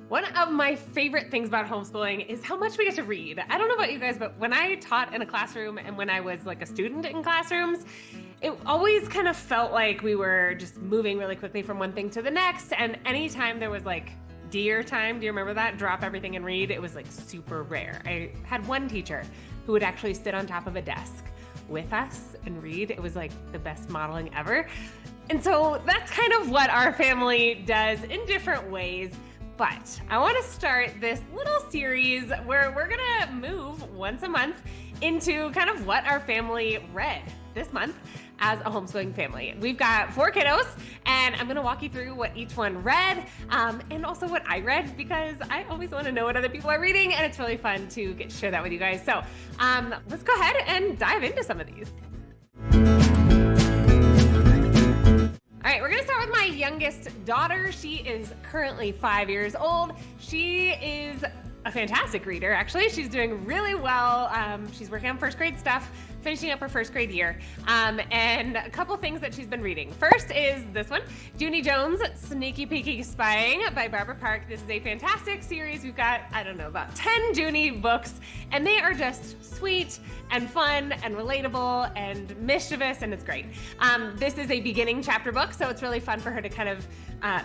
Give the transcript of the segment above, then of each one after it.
One of my favorite things about homeschooling is how much we get to read. I don't know about you guys, but when I taught in a classroom and when I was like a student in classrooms, it always kind of felt like we were just moving really quickly from one thing to the next. And anytime there was like deer time, do you remember that? Drop everything and read. It was like super rare. I had one teacher who would actually sit on top of a desk with us and read. It was like the best modeling ever. And so that's kind of what our family does in different ways. But I want to start this little series where we're going to move once a month into kind of what our family read this month as a homeschooling family. We've got 4 kiddos, and I'm going to walk you through what each one read and also what I read, because I always want to know what other people are reading, and it's really fun to get to share that with you guys. So let's go ahead and dive into some of these. All right, we're gonna start with my youngest daughter. She is currently 5 years old. She is a fantastic reader, actually. She's doing really well. She's working on first grade stuff, finishing up her first grade year. And a couple things that she's been reading. First is this one, Junie Jones' Sneaky Peeky Spying by Barbara Park. This is a fantastic series. We've got, I don't know, about 10 Junie books, and they are just sweet and fun and relatable and mischievous, and it's great. This is a beginning chapter book, so it's really fun for her to kind of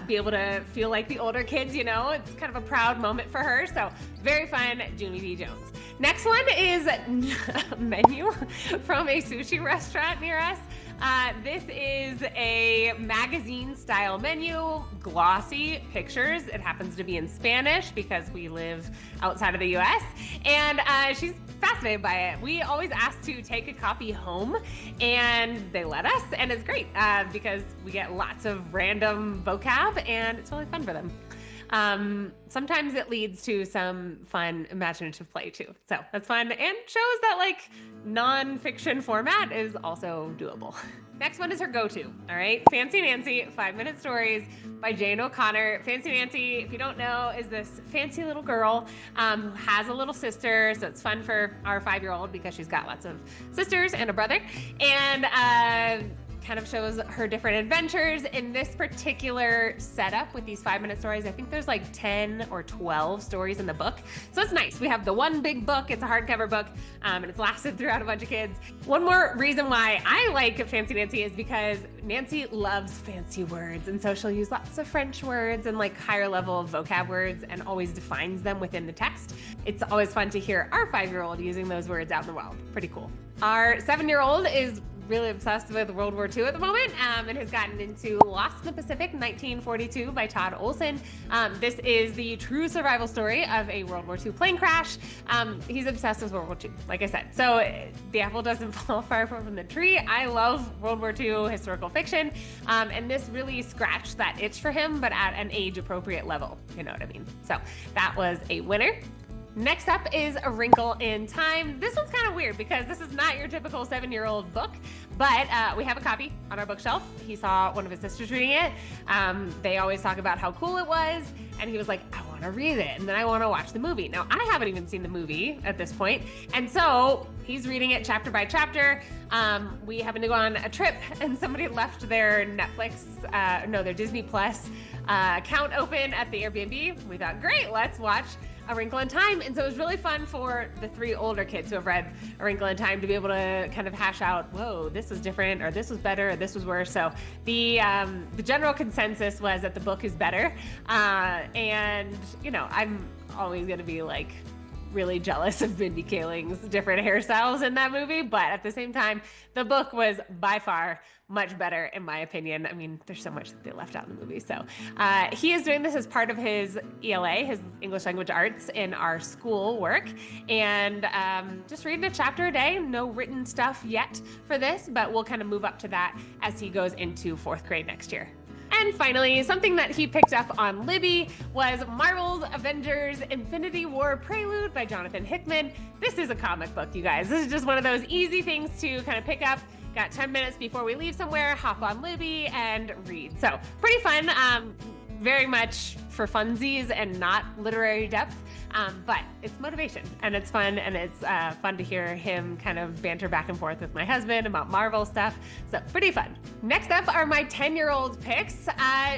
be able to feel like the older kids, you know? It's kind of a proud moment for her, so very fun, Junie D. Jones. Next one is a menu from a sushi restaurant near us. This is a magazine-style menu, glossy pictures. It happens to be in Spanish because we live outside of the U.S., and she's fascinated by it. We always ask to take a copy home, and they let us, and it's great because we get lots of random vocab, and it's really fun for them. Sometimes it leads to some fun imaginative play too. So that's fun and shows that like nonfiction format is also doable. Next one is her go-to, all right? Fancy Nancy, 5-minute stories by Jane O'Connor. Fancy Nancy, if you don't know, is this fancy little girl who has a little sister. So it's fun for our 5-year-old because she's got lots of sisters and a brother. And kind of shows her different adventures in this particular setup with these 5-minute stories. I think there's like 10 or 12 stories in the book. So it's nice. We have the one big book. It's a hardcover book, and it's lasted throughout a bunch of kids. One more reason why I like Fancy Nancy is because Nancy loves fancy words. And so she'll use lots of French words and like higher level vocab words and always defines them within the text. It's always fun to hear our 5-year-old using those words out in the world. Pretty cool. Our 7-year-old is really obsessed with World War II at the moment and has gotten into Lost in the Pacific 1942 by Todd Olson. This is the true survival story of a World War II plane crash. He's obsessed with World War II, like I said. So the apple doesn't fall far from the tree. I love World War II historical fiction, and this really scratched that itch for him, but at an age-appropriate level, you know what I mean? So that was a winner. Next up is A Wrinkle in Time. This one's kind of weird because this is not your typical 7-year-old book, but we have a copy on our bookshelf. He saw one of his sisters reading it. They always talk about how cool it was, and he was like, I want to read it, and then I want to watch the movie. Now, I haven't even seen the movie at this point, and so he's reading it chapter by chapter. We happened to go on a trip, and somebody left their their Disney Plus account open at the Airbnb. We thought, great, let's watch A Wrinkle in Time. And so it was really fun for the 3 older kids who have read A Wrinkle in Time to be able to kind of hash out, whoa, this was different, or this was better, or this was worse. So the general consensus was that the book is better. And, you know, I'm always going to be like really jealous of Mindy Kaling's different hairstyles in that movie. But at the same time, the book was by far much better, in my opinion. I mean, there's so much that they left out in the movie. So he is doing this as part of his ELA, his English Language Arts, in our school work. And just reading a chapter a day. No written stuff yet for this, but we'll kind of move up to that as he goes into 4th grade next year. And finally, something that he picked up on Libby was Marvel's Avengers Infinity War Prelude by Jonathan Hickman. This is a comic book, you guys. This is just one of those easy things to kind of pick up. Got 10 minutes before we leave somewhere, hop on Libby and read. So pretty fun, very much for funsies and not literary depth, but it's motivation and it's fun, and it's fun to hear him kind of banter back and forth with my husband about Marvel stuff. So pretty fun. Next up are my 10-year-old picks.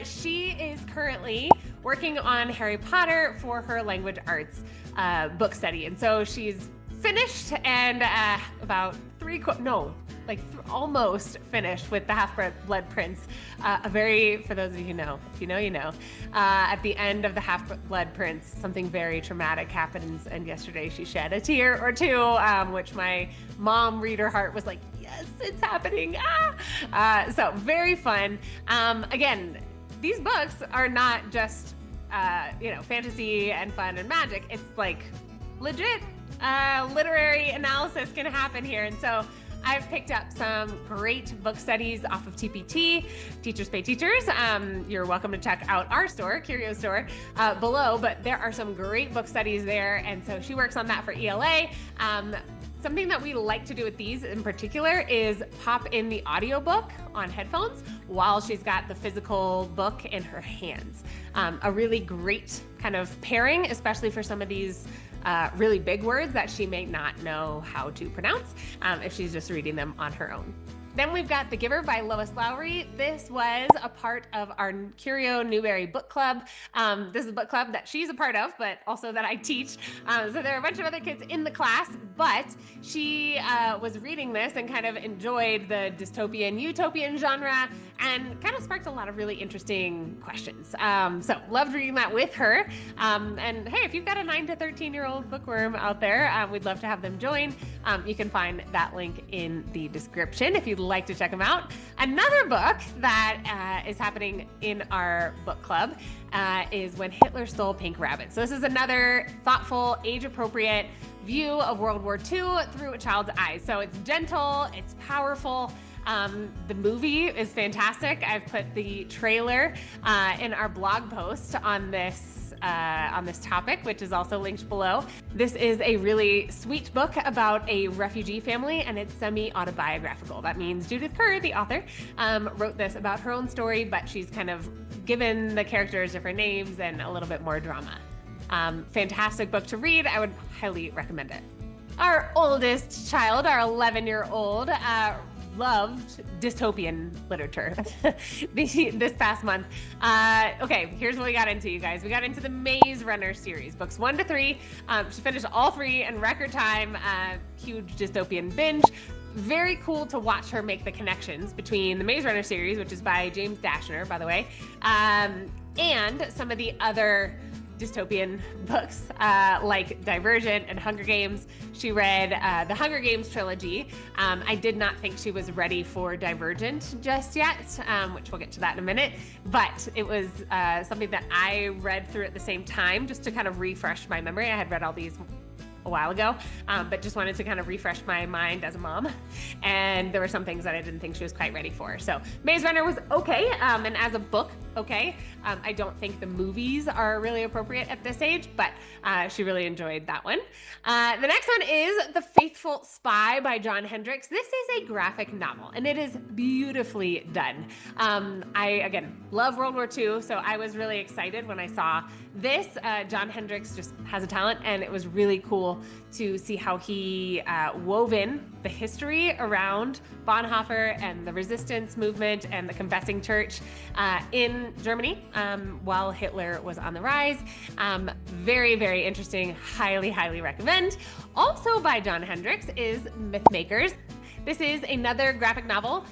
She is currently working on Harry Potter for her language arts book study. And so she's finished and about almost finished with the Half-Blood Prince. For those of you who know, if you know, you know. At the end of the Half-Blood Prince, something very traumatic happens, and yesterday she shed a tear or two, which my mom reader heart was like, yes, it's happening. So very fun. Again, these books are not just fantasy and fun and magic. It's like legit literary analysis can happen here. And so I've picked up some great book studies off of TPT, Teachers Pay Teachers. You're welcome to check out our store, Curio store, below, but there are some great book studies there. And so she works on that for ELA. Something that we like to do with these in particular is pop in the audiobook on headphones while she's got the physical book in her hands. A really great kind of pairing, especially for some of these really big words that she may not know how to pronounce if she's just reading them on her own. Then we've got The Giver by Lois Lowry. This was a part of our Curio Newbery Book Club. This is a book club that she's a part of, but also that I teach. So there are a bunch of other kids in the class, but she was reading this and kind of enjoyed the dystopian, utopian genre and kind of sparked a lot of really interesting questions. So loved reading that with her. And hey, if you've got a 9 to 13-year-old bookworm out there, we'd love to have them join. You can find that link in the description if you'd like to check them out. Another book that is happening in our book club is When Hitler Stole Pink Rabbits. So this is another thoughtful, age-appropriate view of World War II through a child's eyes. So it's gentle, it's powerful. The movie is fantastic. I've put the trailer in our blog post on this topic, which is also linked below. This is a really sweet book about a refugee family, and it's semi-autobiographical. That means Judith Kerr, the author, wrote this about her own story, but she's kind of given the characters different names and a little bit more drama. Fantastic book to read. I would highly recommend it. Our oldest child, our 11-year-old, loved dystopian literature this past month. Okay, here's what we got into, you guys. We got into the Maze Runner series, books 1 to 3. She finished all 3 in record time. Huge dystopian binge. Very cool to watch her make the connections between the Maze Runner series, which is by James Dashner, by the way, and some of the other dystopian books like Divergent and Hunger Games. She read the Hunger Games trilogy. I did not think she was ready for Divergent just yet, which we'll get to that in a minute, but it was something that I read through at the same time just to kind of refresh my memory. I had read all these a while ago, but just wanted to kind of refresh my mind as a mom. And there were some things that I didn't think she was quite ready for. So Maze Runner was okay, and as a book, okay. I don't think the movies are really appropriate at this age, but she really enjoyed that one. The next one is The Faithful Spy by John Hendricks. This is a graphic novel, and it is beautifully done. I, again, love World War II, so I was really excited when I saw this. John Hendricks just has a talent, and it was really cool to see how he wove in the history around Bonhoeffer and the resistance movement and the Confessing Church in Germany while Hitler was on the rise. Very, very interesting. Highly, highly recommend. Also by John Hendricks is Mythmakers. This is another graphic novel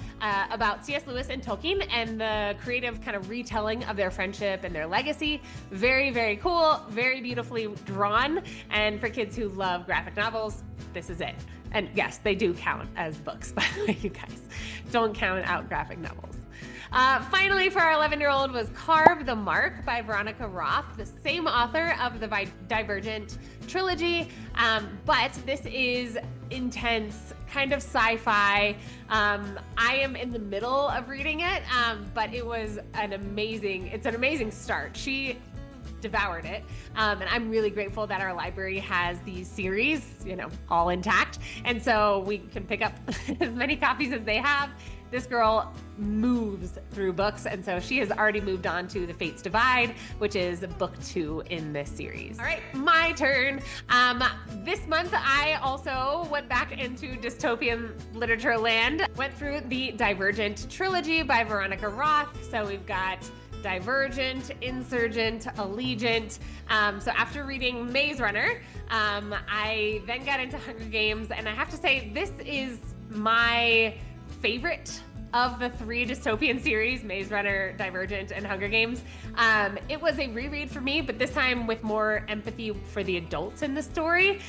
about C.S. Lewis and Tolkien and the creative kind of retelling of their friendship and their legacy. Very, very cool, very beautifully drawn. And for kids who love graphic novels, this is it. And yes, they do count as books, by the way, you guys. Don't count out graphic novels. Finally, for our 11-year-old was Carve the Mark by Veronica Roth, the same author of the Divergent trilogy, but this is intense, kind of sci-fi. I am in the middle of reading it, but it's an amazing start. She devoured it, and I'm really grateful that our library has these series, all intact, and so we can pick up as many copies as they have. This girl moves through books, and so she has already moved on to The Fates Divide, which is book 2 in this series. All right, my turn. This month, I also went back into dystopian literature land, went through the Divergent trilogy by Veronica Roth. So we've got Divergent, Insurgent, Allegiant. So after reading Maze Runner, I then got into Hunger Games, and I have to say this is my favorite of the 3 dystopian series, Maze Runner, Divergent, and Hunger Games. It was a reread for me, but this time with more empathy for the adults in the story.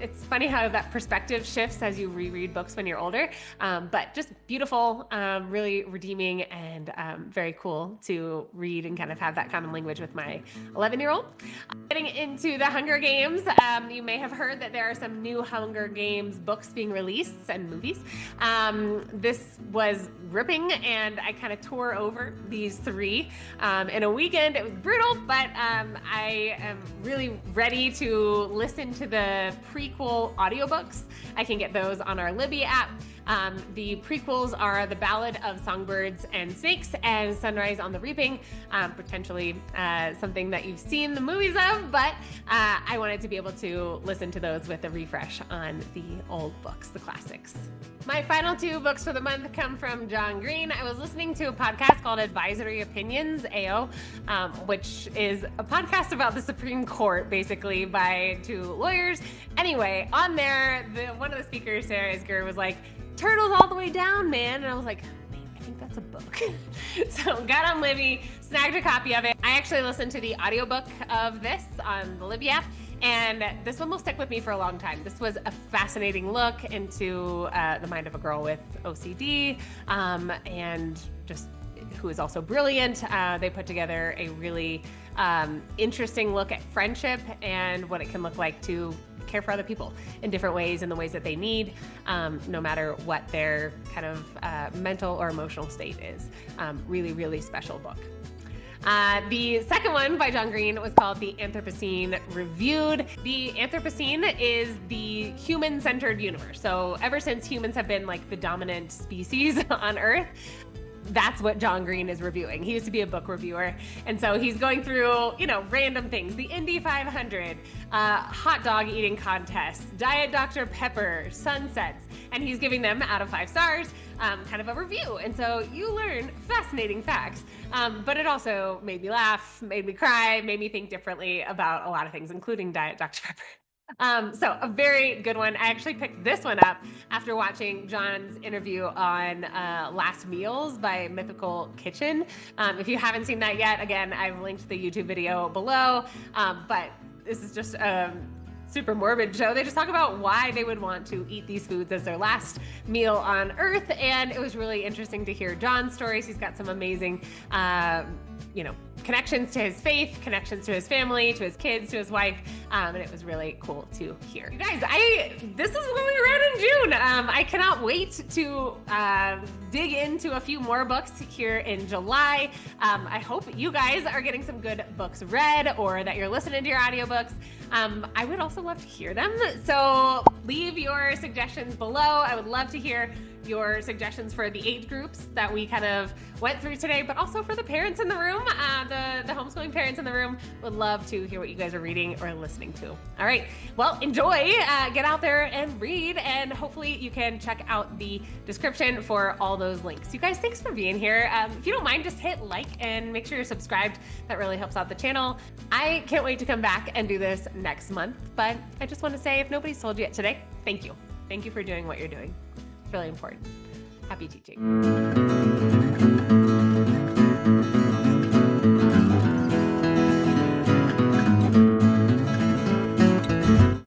It's funny how that perspective shifts as you reread books when you're older, but just beautiful, really redeeming, and very cool to read and kind of have that common language with my 11-year-old. Getting into the Hunger Games, you may have heard that there are some new Hunger Games books being released and movies. This was ripping, and I kind of tore over these 3 in a weekend. It was brutal, but I am really ready to listen to the prequel audiobooks. I can get those on our Libby app. The prequels are The Ballad of Songbirds and Snakes and Sunrise on the Reaping, potentially something that you've seen the movies of, but I wanted to be able to listen to those with a refresh on the old books, the classics. My final 2 books for the month come from John Green. I was listening to a podcast called Advisory Opinions, AO, which is a podcast about the Supreme Court, basically, by 2 lawyers. Anyway, on there, one of the speakers, Sarah Isger, was like, "Turtles all the way down, man." And I was like, "Wait, I think that's a book." So got on Libby, snagged a copy of it. I actually listened to the audiobook of this on the Libby app, and this one will stick with me for a long time. This was a fascinating look into the mind of a girl with OCD, and just who is also brilliant. They put together a really interesting look at friendship and what it can look like to care for other people in different ways, in the ways that they need, no matter what their kind of mental or emotional state is. Really, really special book. The second one by John Green was called The Anthropocene Reviewed. The Anthropocene is the human-centered universe. So ever since humans have been like the dominant species on Earth, that's what John Green is reviewing. He used to be a book reviewer. And so he's going through, random things. The Indy 500, hot dog eating contests, Diet Dr. Pepper, sunsets. And he's giving them out of 5 stars, kind of a review. And so you learn fascinating facts. But it also made me laugh, made me cry, made me think differently about a lot of things, including Diet Dr. Pepper. So a very good one. I actually picked this one up after watching John's interview on Last Meals by Mythical Kitchen. If you haven't seen that yet, again, I've linked the YouTube video below. But this is just a super morbid show. They just talk about why they would want to eat these foods as their last meal on Earth. And it was really interesting to hear John's stories. He's got some amazing, connections to his faith, connections to his family, to his kids, to his wife, and it was really cool to hear. You guys, this is what we read in June. I cannot wait to dig into a few more books here in July. I hope you guys are getting some good books read, or that you're listening to your audiobooks. I would also love to hear them, so leave your suggestions below. I would love to hear your suggestions for the age groups that we kind of went through today, but also for the parents in the room, the homeschooling parents in the room. Would love to hear what you guys are reading or listening to. All right, well, enjoy, get out there and read, and hopefully you can check out the description for all those links. You guys, thanks for being here. If you don't mind, just hit like and make sure you're subscribed. That really helps out the channel. I can't wait to come back and do this next month, but I just want to say, if nobody's told you yet today, thank you. Thank you for doing what you're doing. It's really important. Happy teaching.